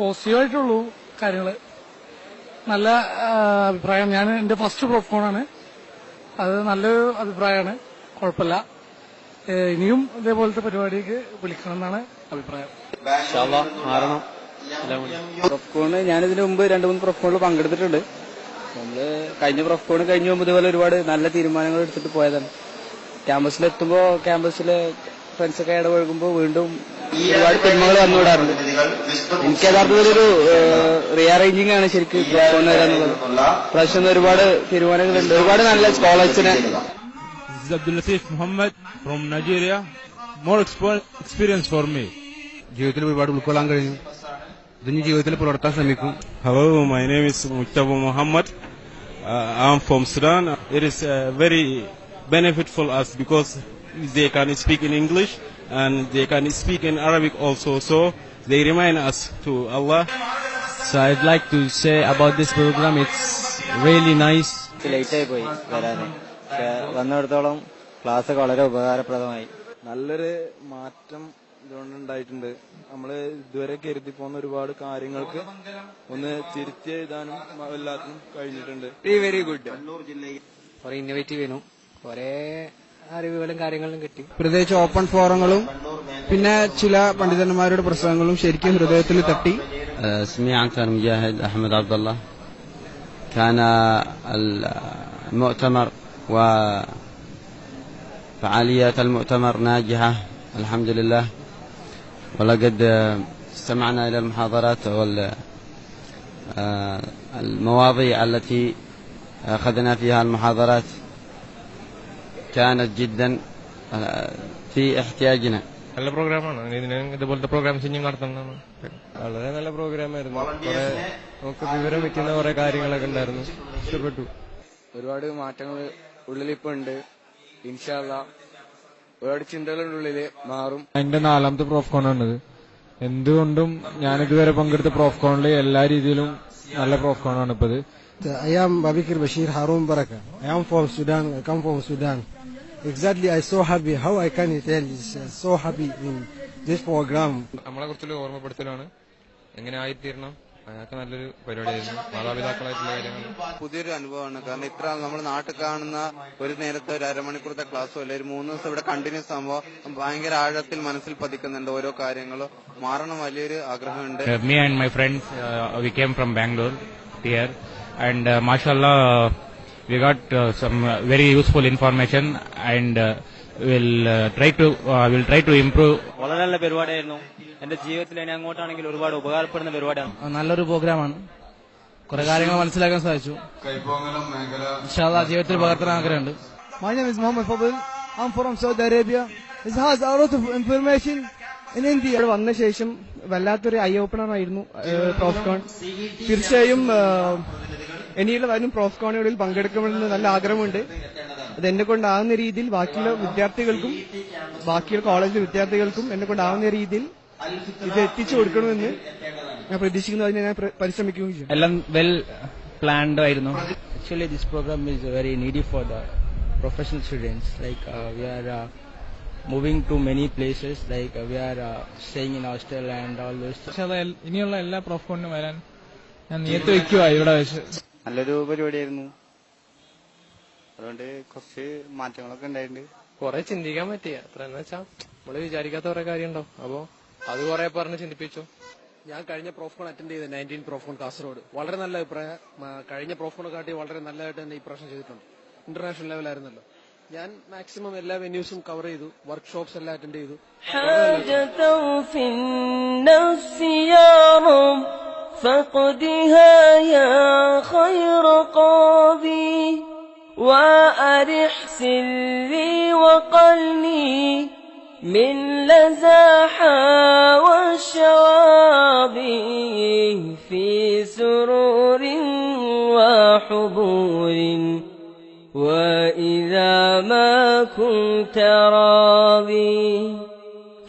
പോസിറ്റീവായിട്ടുള്ളൂ കാര്യങ്ങള്. നല്ല അഭിപ്രായം. ഞാൻ എന്റെ ഫസ്റ്റ് പ്രോഫ്കോണാണ്. അത് നല്ലൊരു അഭിപ്രായമാണ്, കുഴപ്പമില്ല. ഇനിയും ഇതേപോലത്തെ പരിപാടിക്ക് വിളിക്കണം എന്നാണ് അഭിപ്രായം. പ്രൊഫ്കോണ് ഞാനിതിനു മുമ്പ് 2-3 പ്രൊഫ്കോണിൽ പങ്കെടുത്തിട്ടുണ്ട്. നമ്മള് കഴിഞ്ഞ പ്രൊഫ്കോണ് കഴിഞ്ഞ മുമ്പ് ഇതുപോലെ ഒരുപാട് നല്ല തീരുമാനങ്ങൾ എടുത്തിട്ട് പോയതാണ്. ക്യാമ്പസിലെത്തുമ്പോ ക്യാമ്പസിലെ ഫ്രണ്ട്സൊക്കെ ഇടപഴകുമ്പോ വീണ്ടും ഒരുപാട് തിന്മകൾ വന്നുവിടാറുണ്ട്. എനിക്ക് യഥാർത്ഥത്തിൽ ഒരു റീഅറേഞ്ചിങ് ആണ് ശരിക്കും പ്രൊഫ്കോണ് വരാന്നുള്ളത്. പ്രാവശ്യം ഒരുപാട് തീരുമാനങ്ങളുണ്ട്, ഒരുപാട് നല്ല സ്കോളേഴ്സിനെ. Abdul Latif Muhammad from Nigeria. More experience for me. ജീവിതത്തിൽ ഒരുപാട് ഉൾക്കൊള്ളാൻ കഴിഞ്ഞു. ഇതിന് ജീവിതത്തിൽ പുലർത്താൻ ശ്രമിക്കും. Hello, my name is Mustafa Muhammad. I'm from Sudan. It is very beneficial us because they can speak in English and they can speak in Arabic also. So they remind us to Allah. So I'd like to say about this program, it's really nice. ലേറ്റായി പോയി വരാന്, പക്ഷെ വന്നിടത്തോളം class വളരെ ഉപകാരപ്രദമായി. നല്ലൊരു മാറ്റം ഇതുകൊണ്ടുണ്ടായിട്ടുണ്ട്. നമ്മള് ഇതുവരെ കരുതി പോകുന്ന ഒരുപാട് കാര്യങ്ങൾക്ക് ഒന്ന് തിരുത്തി എഴുതാനും എല്ലാത്തിനും കഴിഞ്ഞിട്ടുണ്ട്. Very good. കുറെ ഇന്നോവേറ്റീവ് ആയിരുന്നു, കുറെ അറിവുകളും കാര്യങ്ങളും കിട്ടി. പ്രത്യേകിച്ച് ഓപ്പൺ ഫോറങ്ങളും പിന്നെ ചില പണ്ഡിതന്മാരുടെ പ്രസംഗങ്ങളും ശരിക്കും ഹൃദയത്തിൽ തട്ടി. اسمي عنتر مجاهد أحمد عبد الله. كان المؤتمر وفعاليات المؤتمر ناجحة الحمد لله، ولقد استمعنا إلى المحاضرات والمواضيع التي أخذنا فيها المحاضرات كانت جدا في احتياجنا. നല്ല പ്രോഗ്രാമാണ്. ഇതുപോലത്തെ പ്രോഗ്രാംസ് ഇനിയും നടത്തണമെന്നാണ്. വളരെ നല്ല പ്രോഗ്രാമായിരുന്നു. കുറെ നമുക്ക് വിവരം വെക്കുന്ന കുറെ കാര്യങ്ങളൊക്കെ ഉണ്ടായിരുന്നു, ഇഷ്ടപ്പെട്ടു. ഒരുപാട് മാറ്റങ്ങൾ ഉള്ളിലിപ്പോ ഉണ്ട്. ഇൻഷാ അല്ലാഹ് ഒരുപാട് ചിന്തകളുടെ ഉള്ളില് മാറും. എന്റെ 4ാമത്തെ പ്രോഫ്കോണാണിത്. എന്തുകൊണ്ടും ഞാനിതുവരെ പങ്കെടുത്ത പ്രോഫ്കോണിൽ എല്ലാ രീതിയിലും നല്ല പ്രോഫ്കോണാണ് ഇപ്പത്. I am Babikir Bashir Harun Baraka. I am from Sudan. I come from Sudan. Exactly, I so happy. How I can tell is so happy in this program. നമ്മളെ കുറിച്ചുള്ള ഓർമ്മപ്പെടുത്തലാണ്, എങ്ങനെ ആയിത്തീരണം. അതൊക്കെ നല്ലൊരു പരിപാടിയായിരുന്നു. മാതാപിതാക്കളായിട്ടുള്ള കാര്യങ്ങൾ പുതിയൊരു അനുഭവമാണ്. കാരണം ഇത്ര നമ്മൾ നാട്ടിൽ കാണുന്ന ഒരു നേരത്തെ ഒരു അരമണിക്കൂറത്തെ ക്ലാസ്സോ അല്ലെ ഒരു 3 ദിവസം ഇവിടെ കണ്ടിന്യൂസ് ആകുമ്പോൾ ഭയങ്കര ആഴത്തിൽ മനസ്സിൽ പതിക്കുന്നുണ്ട്. ഓരോ കാര്യങ്ങളും മാറണം, വലിയൊരു ആഗ്രഹമുണ്ട്. Me and my friends, we came from Bangalore here, and mashallah we got some very useful information, and we'll try to improve. വളരെ നല്ല പരിപാടിയായിരുന്നു. എന്റെ ജീവിതത്തിൽ ഇനി അങ്ങോട്ടാണെങ്കിൽ ഒരുപാട് ഉപകാരപ്പെടുന്ന പരിപാടിയാണ്. നല്ലൊരു പ്രോഗ്രാമാണ്. കുറെ കാര്യങ്ങൾ മനസ്സിലാക്കാൻ സാധിച്ചു. ഇൻഷാ അല്ലാഹ് ജീവിതത്തിൽ പകർത്താൻ ആഗ്രഹമുണ്ട്. My name is Muhammad Fadil. I'm from Saudi Arabia. It has a lot of information in India. ഇവിടെ വന്ന ശേഷം വല്ലാത്തൊരു ഐ ഓപ്പണർ ആയിരുന്നു പ്രോഫ്കോൺ. തീർച്ചയായും ഇനിയുള്ള വരും പ്രോഫ്കോണുകളിൽ പങ്കെടുക്കണമെന്ന് നല്ല ആഗ്രഹമുണ്ട്. അത് എന്നെ കൊണ്ടാവുന്ന രീതിയിൽ ബാക്കിയുള്ള വിദ്യാർത്ഥികൾക്കും ബാക്കിയുള്ള കോളേജിലെ വിദ്യാർത്ഥികൾക്കും എന്നെ കൊണ്ടാവുന്ന രീതിയിൽ ഇത് എത്തിച്ചു കൊടുക്കണമെന്ന് ഞാൻ പ്രതീക്ഷിക്കുന്നു. അതിന് ഞാൻ പരിശ്രമിക്കുകയും ചെയ്യും. എല്ലാം വെൽ പ്ലാൻഡ് ആയിരുന്നു. Actually this program is very needy for the professional students. Like we are moving to many places, like we are staying in hostel and all those. ഇനിയുള്ള എല്ലാ പ്രോഫ്കോണിനും വരാൻ ഞാൻ നിയത്ത് വെക്കുക ഇവിടെ വെച്ച്. നല്ലൊരു പരിപാടിയായിരുന്നു. അതുകൊണ്ട് കുറച്ച് മാറ്റങ്ങളൊക്കെ ഉണ്ടായിട്ടുണ്ട്. കുറെ ചിന്തിക്കാൻ പറ്റിയ അത്ര എന്ന് വെച്ചാൽ നമ്മള് വിചാരിക്കാത്ത കുറെ കാര്യം ഉണ്ടാവും. അപ്പോ അത് കുറെ പറഞ്ഞ് ചിന്തിപ്പിച്ചു. ഞാൻ കഴിഞ്ഞ പ്രോഫ്കോൺ അറ്റൻഡ് ചെയ്ത് 19 പ്രോഫ്കോൺ കാസർഗോഡ്. വളരെ നല്ല അഭിപ്രായം. കഴിഞ്ഞ പ്രോഫ്കോണെ കാട്ടി വളരെ നല്ലതായിട്ട് തന്നെ ഈ പ്രാവശ്യം ചെയ്തിട്ടുണ്ട്. ഇന്റർനാഷണൽ ലെവലായിരുന്നല്ലോ. ഞാൻ മാക്സിമം എല്ലാ വെന്യൂസും കവർ ചെയ്തു. വർക്ക്ഷോപ്സ് എല്ലാം അറ്റൻഡ് ചെയ്തു. فقدها يا خير قاضي وأرح سري وقلبي من لزاحا والشواضي في سرور وحضور وإذا ما كنت راضي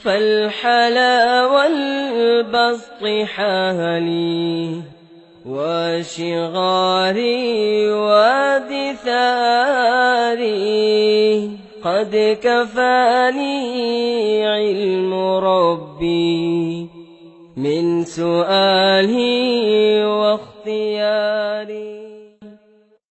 فالحلا والبسط حالي وشغاري ودثاري قد كفاني علم ربي من سؤالي واختياري.